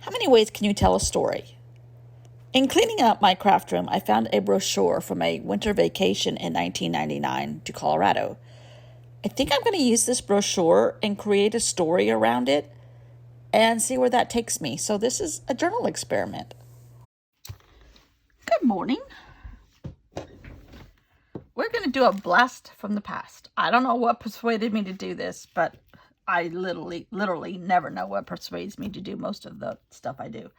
How many ways can you tell a story? In cleaning up my craft room, I found a brochure from a winter vacation in 1999 to Colorado. I think I'm going to use this brochure and create a story around it and see where that takes me. So, this is a journal experiment. Good morning. We're going to do a blast from the past. I don't know what persuaded me to do this, but I literally never know what persuades me to do most of the stuff I do.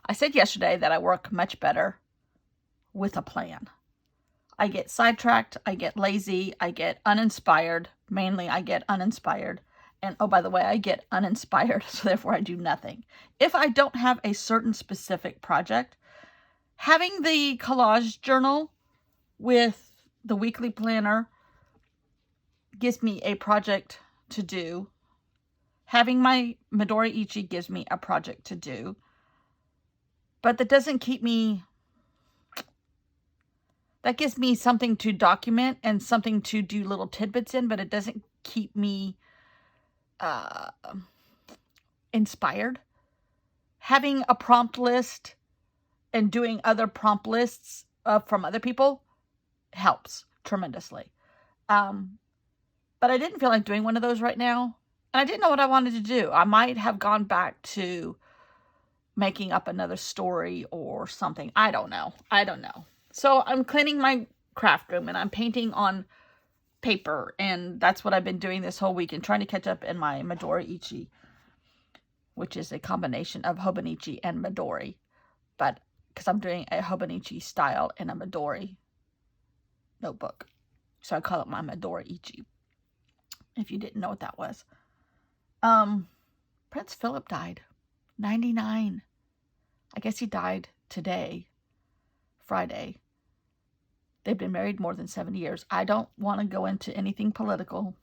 I said yesterday that I work much better with a plan. I get sidetracked, I get lazy, I get uninspired. Mainly, I get uninspired. And oh, by the way, I get uninspired, so therefore I do nothing. If I don't have a certain specific project, having the collage journal with the weekly planner gives me a project to do. Having my Midori Ichi gives me a project to do. But that doesn't keep me, that gives me something to document and something to do little tidbits in, but it doesn't keep me inspired. Having a prompt list and doing other prompt lists from other people helps tremendously. But I didn't feel like doing one of those right now. And I didn't know what I wanted to do. I might have gone back to making up another story or something. I don't know. So I'm cleaning my craft room and I'm painting on paper. And that's what I've been doing this whole week and trying to catch up in my Midori Ichi, which is a combination of Hobonichi and Midori. But because I'm doing a Hobonichi style in a Midori notebook. So I call it my Midori Ichi. If you didn't know what that was. Prince Philip died. 99. I guess he died today, Friday. They've been married more than 70 years. I don't want to go into anything political.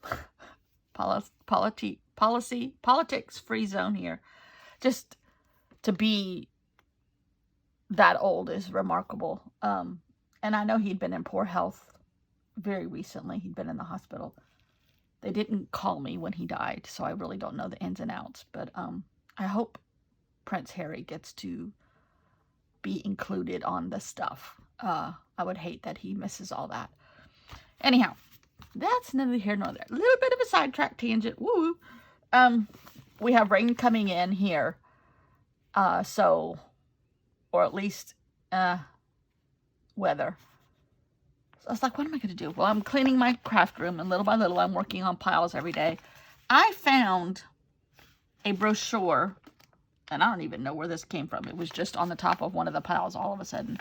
Politics free zone here. Just to be that old is remarkable. And I know he'd been in poor health very recently. He'd been in the hospital. They didn't call me when he died, so I really don't know the ins and outs. But I hope Prince Harry gets to be included on the stuff. I would hate that he misses all that. Anyhow, that's neither here nor there. A little bit of a sidetrack tangent. Woo! We have rain coming in here. Or at least weather. I was like, what am I going to do? Well, I'm cleaning my craft room, and little by little, I'm working on piles every day. I found a brochure, and I don't even know where this came from. It was just on the top of one of the piles all of a sudden.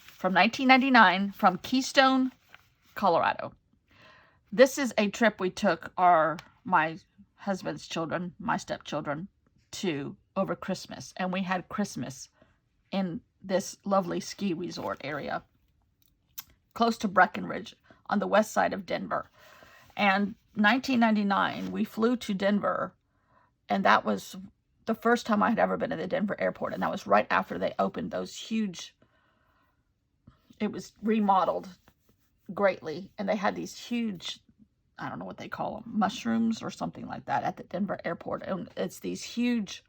From 1999, from Keystone, Colorado. This is a trip we took my husband's children, my stepchildren, to over Christmas. And we had Christmas in this lovely ski resort area, close to Breckenridge, on the west side of Denver. And 1999, we flew to Denver, and that was the first time I had ever been at the Denver airport, and that was right after they opened those huge, it was remodeled greatly, and they had these huge, I don't know what they call them, mushrooms or something like that at the Denver airport. And it's these huge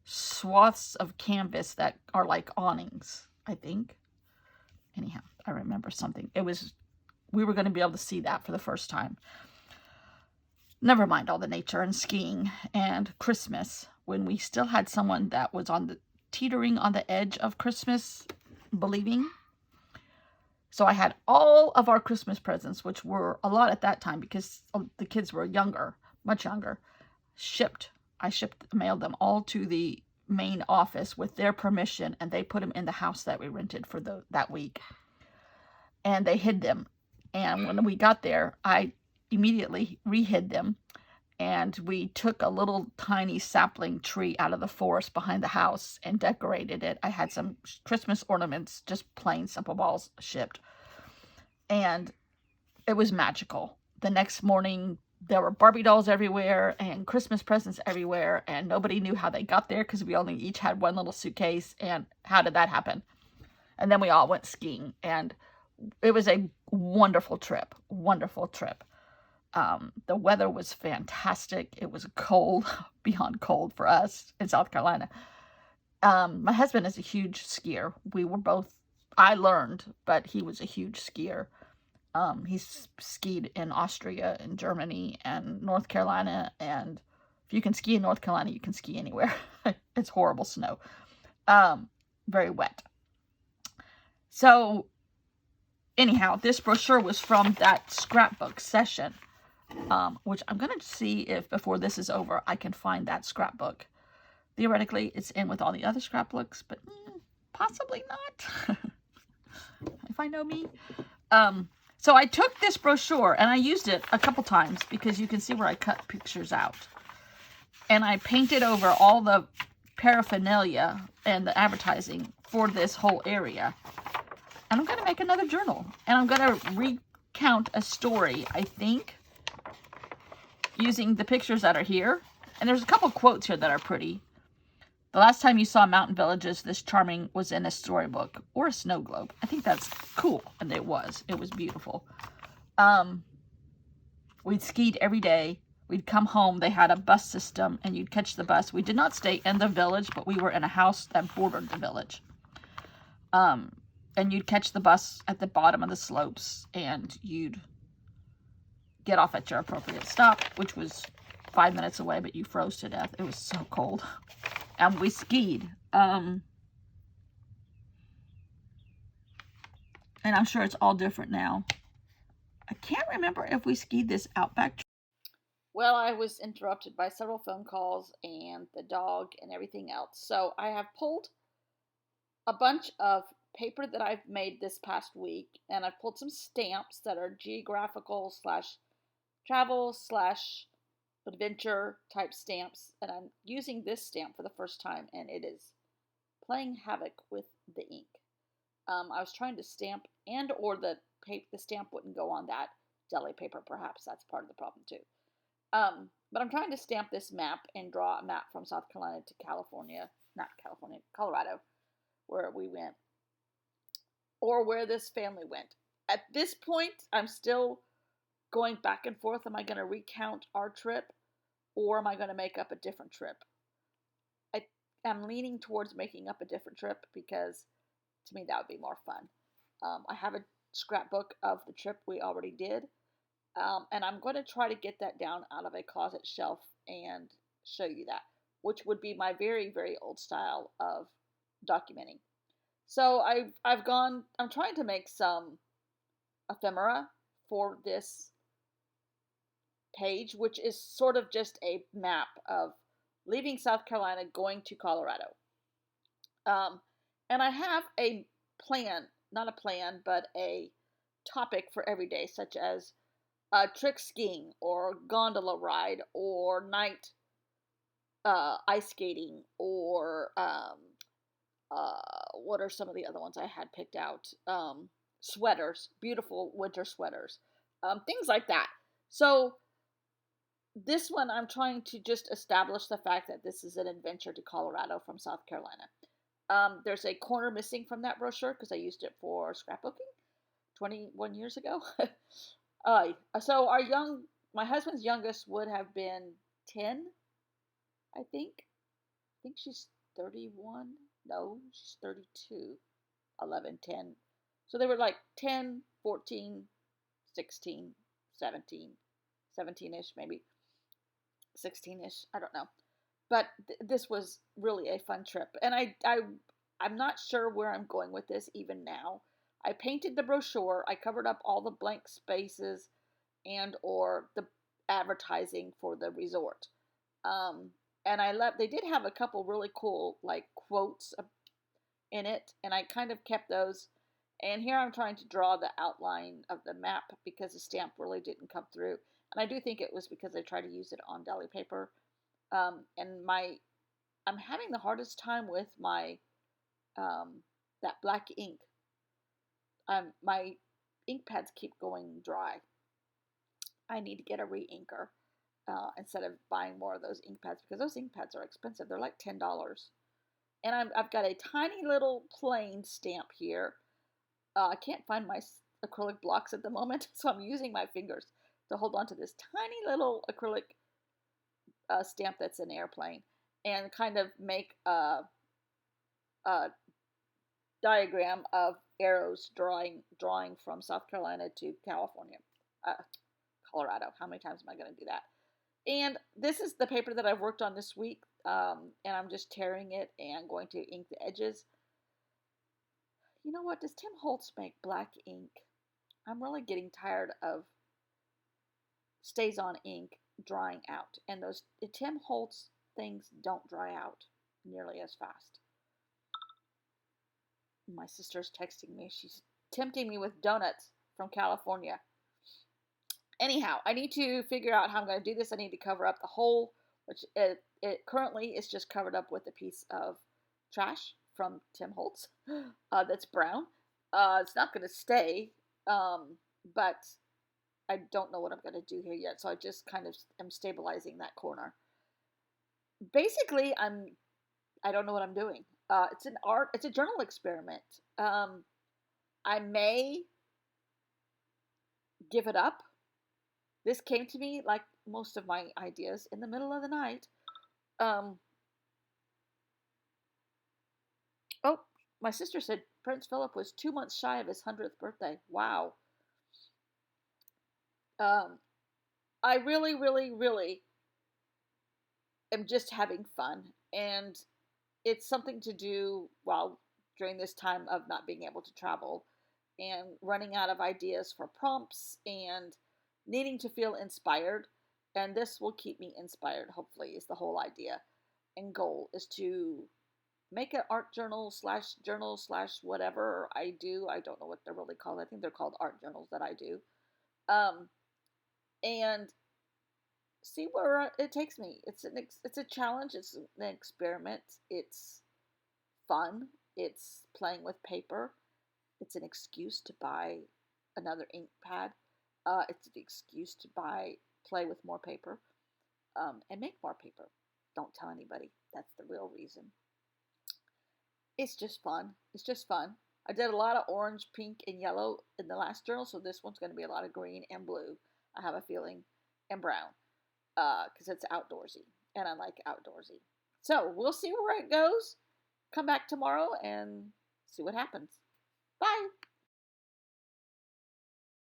swaths of canvas that are like awnings, I think. Anyhow, I remember something. We were going to be able to see that for the first time. Never mind all the nature and skiing and Christmas, when we still had someone that was teetering on the edge of Christmas believing. So I had all of our Christmas presents, which were a lot at that time because the kids were younger, much younger, shipped. I mailed them all to the main office with their permission, and they put them in the house that we rented for that week. And they hid them. And when we got there, I immediately re-hid them. And we took a little tiny sapling tree out of the forest behind the house and decorated it. I had some Christmas ornaments, just plain simple balls shipped. And it was magical. The next morning, there were Barbie dolls everywhere and Christmas presents everywhere, and nobody knew how they got there because we only each had one little suitcase. And how did that happen? And then we all went skiing, and it was a wonderful trip. The weather was fantastic. It was cold, beyond cold for us in South Carolina. My husband is a huge skier. I learned, but he was a huge skier. He's skied in Austria and Germany and North Carolina, and if you can ski in North Carolina, you can ski anywhere. It's horrible snow. Very wet. So anyhow, this brochure was from that scrapbook session, which I'm going to see if before this is over, I can find that scrapbook. Theoretically, it's in with all the other scrapbooks, but possibly not. If I know me. So I took this brochure and I used it a couple times because you can see where I cut pictures out. And I painted over all the paraphernalia and the advertising for this whole area. And I'm going to make another journal. And I'm going to recount a story, I think, using the pictures that are here. And there's a couple quotes here that are pretty. The last time you saw mountain villages this charming was in a storybook or a snow globe. I think that's cool. And it was. It was beautiful. We'd skied every day. We'd come home. They had a bus system and you'd catch the bus. We did not stay in the village, but we were in a house that bordered the village. And you'd catch the bus at the bottom of the slopes and you'd get off at your appropriate stop, which was 5 minutes away, but you froze to death. It was so cold. And we skied. And I'm sure it's all different now. I can't remember if we skied this Outback. Well, I was interrupted by several phone calls and the dog and everything else. So I have pulled a bunch of paper that I've made this past week, and I've pulled some stamps that are geographical / travel / adventure type stamps, and I'm using this stamp for the first time, and it is playing havoc with the ink. I was trying to stamp, and or the stamp wouldn't go on that deli paper. Perhaps that's part of the problem too. But I'm trying to stamp this map and draw a map from South Carolina to Colorado, where we went, or where this family went. At this point, I'm still going back and forth. Am I going to recount our trip, or am I going to make up a different trip? I'm leaning towards making up a different trip because to me that would be more fun. I have a scrapbook of the trip we already did, and I'm going to try to get that down out of a closet shelf and show you that, which would be my very, very old style of documenting. So I'm trying to make some ephemera for this page, which is sort of just a map of leaving South Carolina, going to Colorado. And I have a plan, not a plan, but a topic for every day, such as trick skiing or gondola ride or night ice skating or what are some of the other ones I had picked out? Sweaters, beautiful winter sweaters, things like that. So this one, I'm trying to just establish the fact that this is an adventure to Colorado from South Carolina. There's a corner missing from that brochure because I used it for scrapbooking 21 years ago. So my husband's youngest would have been 10, I think. I think she's 31. No, she's 32. 11, 10. So they were like 10, 14, 16, 17, 17-ish, maybe 16-ish. I don't know. But this was really a fun trip. And I'm not sure where I'm going with this even now. I painted the brochure. I covered up all the blank spaces and or the advertising for the resort. And they did have a couple really cool like quotes in it, and I kind of kept those. And here I'm trying to draw the outline of the map because the stamp really didn't come through. And I do think it was because I tried to use it on deli paper. And I'm having the hardest time with my that black ink. My ink pads keep going dry. I need to get a re-inker instead of buying more of those ink pads because those ink pads are expensive. They're like $10. And I've got a tiny little plain stamp here. I can't find my acrylic blocks at the moment, so I'm using my fingers to hold on to this tiny little acrylic stamp that's an airplane and kind of make uh, diagram of arrows drawing from South Carolina to California, Colorado. How many times am I going to do that? And this is the paper that I've worked on this week, and I'm just tearing it and going to ink the edges. You know what? Does Tim Holtz make black ink? I'm really getting tired of StazOn ink drying out, and those Tim Holtz things don't dry out nearly as fast. My sister's texting me. She's tempting me with donuts from California. Anyhow, I need to figure out how I'm going to do this. I need to cover up the hole, which it currently is just covered up with a piece of trash from Tim Holtz that's brown. It's not going to stay, but I don't know what I'm going to do here yet. So I just kind of am stabilizing that corner. Basically, I don't know what I'm doing. It's a journal experiment. I may give it up. This came to me, like most of my ideas, in the middle of the night. Oh, my sister said Prince Philip was 2 months shy of his 100th birthday. Wow. I really, really, really am just having fun. And it's something to do while during this time of not being able to travel and running out of ideas for prompts and needing to feel inspired. And this will keep me inspired, hopefully, is the whole idea and goal, is to make an art journal slash whatever I do. I don't know what they're really called. I think they're called art journals that I do. Um, and see where it takes me. It's a challenge. It's an experiment. It's fun. It's playing with paper. It's an excuse to buy another ink pad. It's an excuse to play with more paper, and make more paper. Don't tell anybody. That's the real reason. It's just fun. It's just fun. I did a lot of orange, pink, and yellow in the last journal, so this one's going to be a lot of green and blue. I have a feeling, and brown, because it's outdoorsy, and I like outdoorsy. So we'll see where it goes. Come back tomorrow and see what happens. Bye.